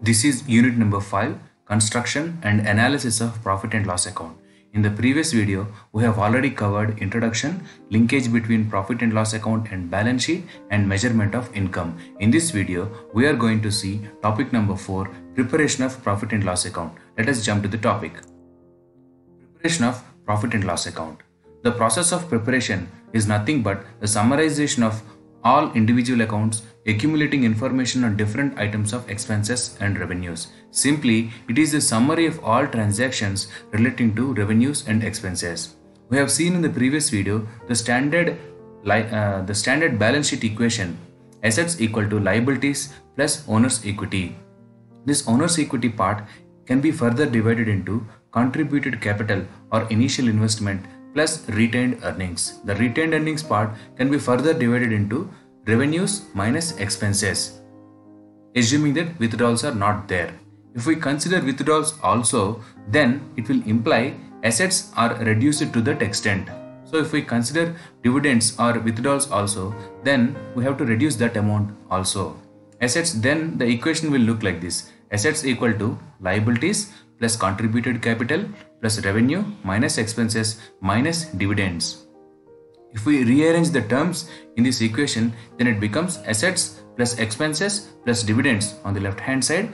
This is unit number 5, construction and analysis of profit and loss account. In the previous video, we have already covered introduction, linkage between profit and loss account and balance sheet, and measurement of income. In this video, we are going to see topic number 4, preparation of profit and loss account. Let us jump to the topic. Preparation of profit and loss account. The process of preparation is nothing but the summarization of all individual accounts, accumulating information on different items of expenses and revenues. Simply, it is a summary of all transactions relating to revenues and expenses. We have seen in the previous video the standard balance sheet equation: assets equal to liabilities plus owner's equity. This owner's equity part can be further divided into contributed capital or initial investment plus retained earnings. The retained earnings part can be further divided into revenues minus expenses, assuming that withdrawals are not there. If we consider withdrawals also, then it will imply assets are reduced to that extent. So if we consider dividends or withdrawals also, then we have to reduce that amount also. Assets, then the equation will look like this: assets equal to liabilities plus contributed capital plus revenue minus expenses minus dividends. If we rearrange the terms in this equation, then it becomes assets plus expenses plus dividends on the left hand side,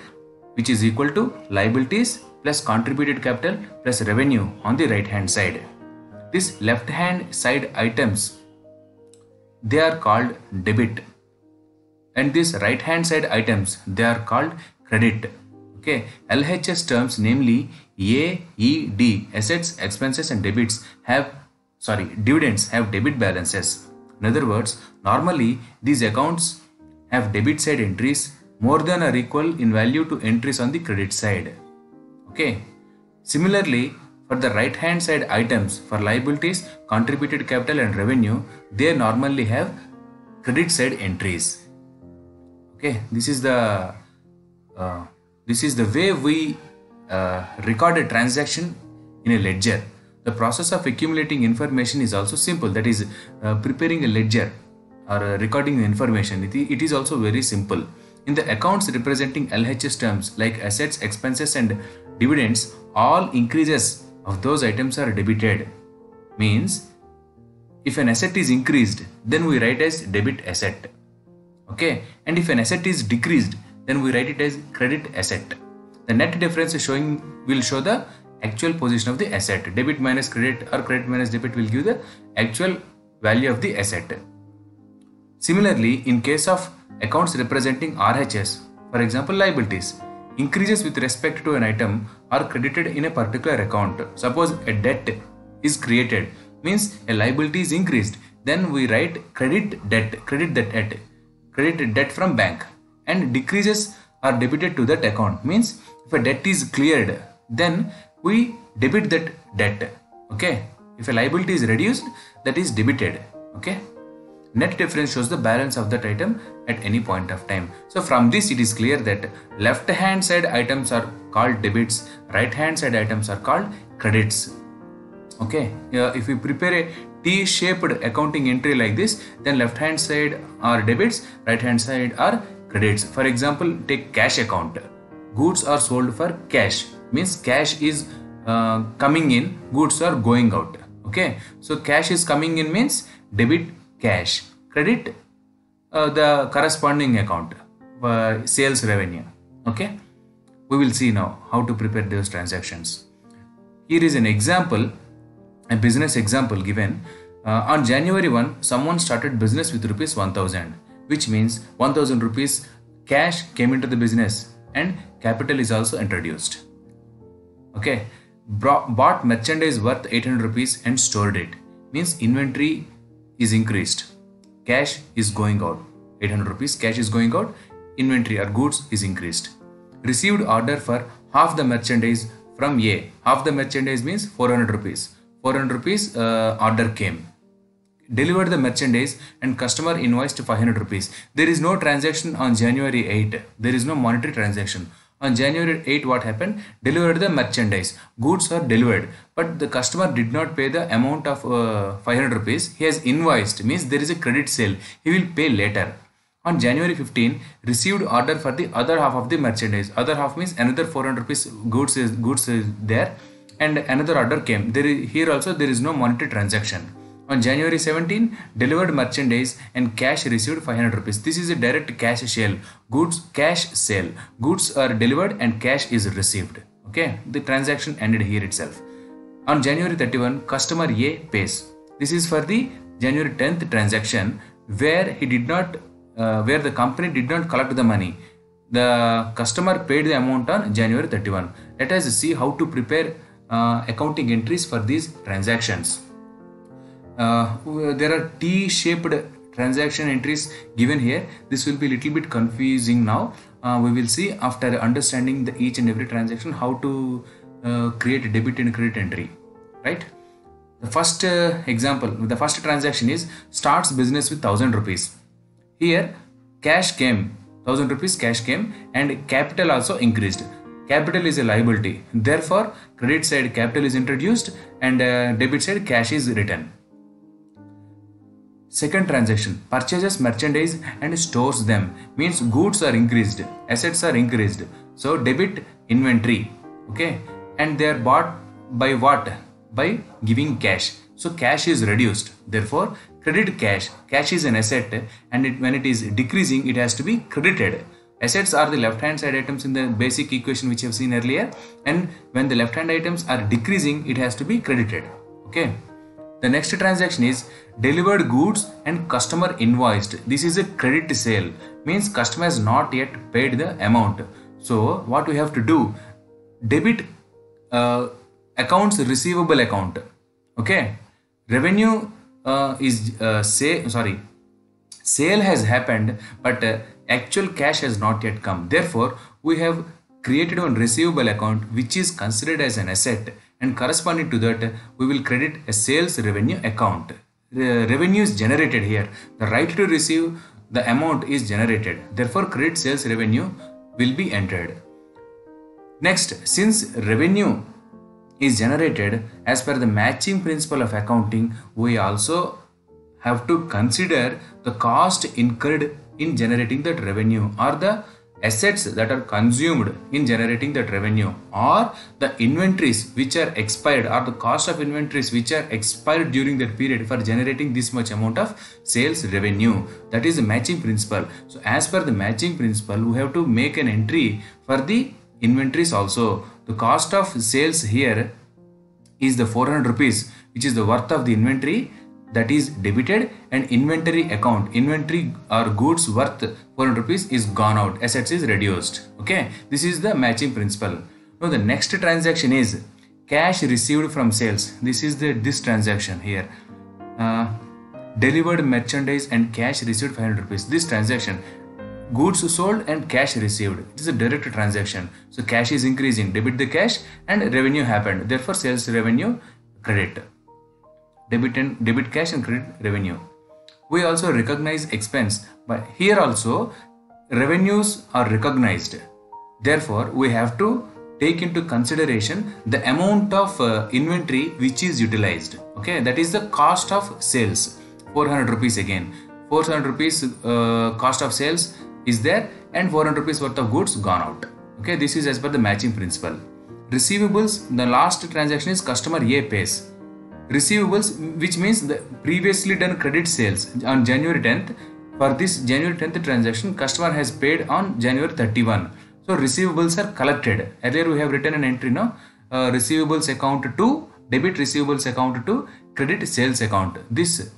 which is equal to liabilities plus contributed capital plus revenue on the right hand side. These left hand side items, they are called debit, and these right hand side items, they are called credit. Okay, LHS terms, namely A, E, D, assets, expenses and dividends have debit balances. In other words, normally these accounts have debit side entries more than or equal in value to entries on the credit side. Okay. Similarly, for the right hand side items, for liabilities, contributed capital and revenue, they normally have credit side entries. Okay, this is the way we record a transaction in a ledger. The process of accumulating information is also simple, that is preparing a ledger or recording the information. It is also very simple. In the accounts representing LHS terms like assets, expenses and dividends, all increases of those items are debited. Means if an asset is increased, then we write as debit asset. Okay, and if an asset is decreased, then we write it as credit asset. The net difference will show the actual position of the asset. Debit minus credit or credit minus debit will give the actual value of the asset. Similarly, in case of accounts representing RHS, for example liabilities, increases with respect to an item are credited in a particular account. Suppose a debt is created, means a liability is increased, then we write credit debt from bank, and decreases are debited to that account. Means if a debt is cleared, then we debit that debt. Okay, if a liability is reduced, that is debited. Okay, net difference shows the balance of that item at any point of time. So from this it is clear that left hand side items are called debits, right hand side items are called credits. Okay, if we prepare a T-shaped accounting entry like this, then left hand side are debits, right hand side are credits. For example, take cash account. Goods are sold for cash, means cash is coming in, goods are going out. Okay, so cash is coming in means debit cash, credit the corresponding account, sales revenue. Okay, we will see now how to prepare those transactions. Here is an example, a business example given. On January 1, someone started business with rupees 1000, which means 1000 rupees cash came into the business and capital is also introduced. Okay, bought merchandise worth 800 rupees and stored it, means inventory is increased, cash is going out, 800 rupees cash is going out, inventory or goods is increased. Received order for half the merchandise from A. Half the merchandise means 400 rupees. 400 rupees order came. Delivered the merchandise and customer invoiced 500 rupees. There is no transaction on January 8. There is no monetary transaction. On January 8, what happened? Delivered the merchandise. Goods are delivered, but the customer did not pay the amount of 500 rupees. He has invoiced, means there is a credit sale. He will pay later. On January 15, received order for the other half of the merchandise. Other half means another 400 rupees goods is there, and another order came. Here also there is no monetary transaction. On January 17, delivered merchandise and cash received 500 rupees. This is a direct cash sale. Cash sale. Goods are delivered and cash is received. Okay, the transaction ended here itself. On January 31, customer A pays. This is for the January 10th transaction where where the company did not collect the money. The customer paid the amount on January 31. Let us see how to prepare accounting entries for these transactions. There are T-shaped transaction entries given here. This will be a little bit confusing now. We will see after understanding each and every transaction how to create a debit and credit entry, right? The first example, the first transaction is starts business with 1000 rupees. Here cash came, 1000 rupees cash came, and capital also increased. Capital is a liability, therefore credit side capital is introduced and debit side cash is written. Second transaction, purchases merchandise and stores them, means goods are increased, assets are increased, so debit inventory, okay, and they are bought by what? By giving cash, so cash is reduced, therefore credit cash. Cash is an asset, and when it is decreasing it has to be credited. Assets are the left hand side items in the basic equation which you have seen earlier, and when the left hand items are decreasing it has to be credited. Okay, the next transaction is delivered goods and customer invoiced. This is a credit sale, means customer has not yet paid the amount. So what we have to do, debit accounts receivable account. Okay, revenue sale has happened, but actual cash has not yet come. Therefore, we have created one receivable account which is considered as an asset, and corresponding to that, we will credit a sales revenue account. Revenue is generated here. The right to receive the amount is generated. Therefore, credit sales revenue will be entered. Next, since revenue is generated as per the matching principle of accounting, we also have to consider the cost incurred in generating that revenue, or the assets that are consumed in generating that revenue, or the inventories which are expired, or the cost of inventories which are expired during that period for generating this much amount of sales revenue. That is the matching principle. So as per the matching principle, we have to make an entry for the inventories also. The cost of sales here is the 400 rupees, which is the worth of the inventory, that is debited, and inventory account, inventory or goods worth 400 rupees is gone out, assets is reduced. Okay, this is the matching principle. Now the next transaction is cash received from sales. This is this transaction here. Delivered merchandise and cash received 500 rupees. This transaction, goods sold and cash received, it is a direct transaction. So cash is increasing, debit the cash, and revenue happened, therefore sales revenue credit. Debit cash and credit revenue. We also recognize expense, but here also revenues are recognized. Therefore, we have to take into consideration the amount of inventory which is utilized. Okay, that is the cost of sales. 400 rupees again. 400 rupees cost of sales is there, and 400 rupees worth of goods gone out. Okay, this is as per the matching principle. Receivables, the last transaction is customer A pays. Receivables, which means the previously done credit sales on January 10th. For this January 10th transaction, customer has paid on January 31. So receivables are collected. Earlier we have written an entry, no? Receivables account to debit receivables account to credit sales account. This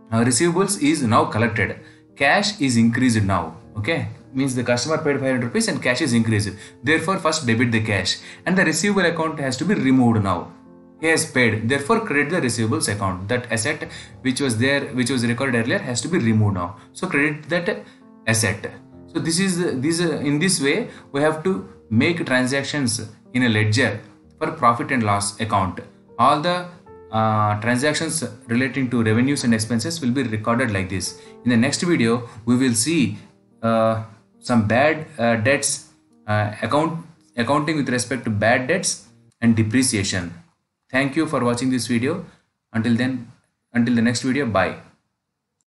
receivables is now collected. Cash is increased now. Okay, means the customer paid 500 rupees and cash is increased. Therefore, first debit the cash, and the receivable account has to be removed now. He has paid, therefore credit the receivables account. That asset which was there, which was recorded earlier, has to be removed now. So credit that asset. So this is in this way we have to make transactions in a ledger for profit and loss account. All the transactions relating to revenues and expenses will be recorded like this. In the next video, we will see some bad debts, accounting with respect to bad debts and depreciation. Thank you for watching this video. Until the next video, bye.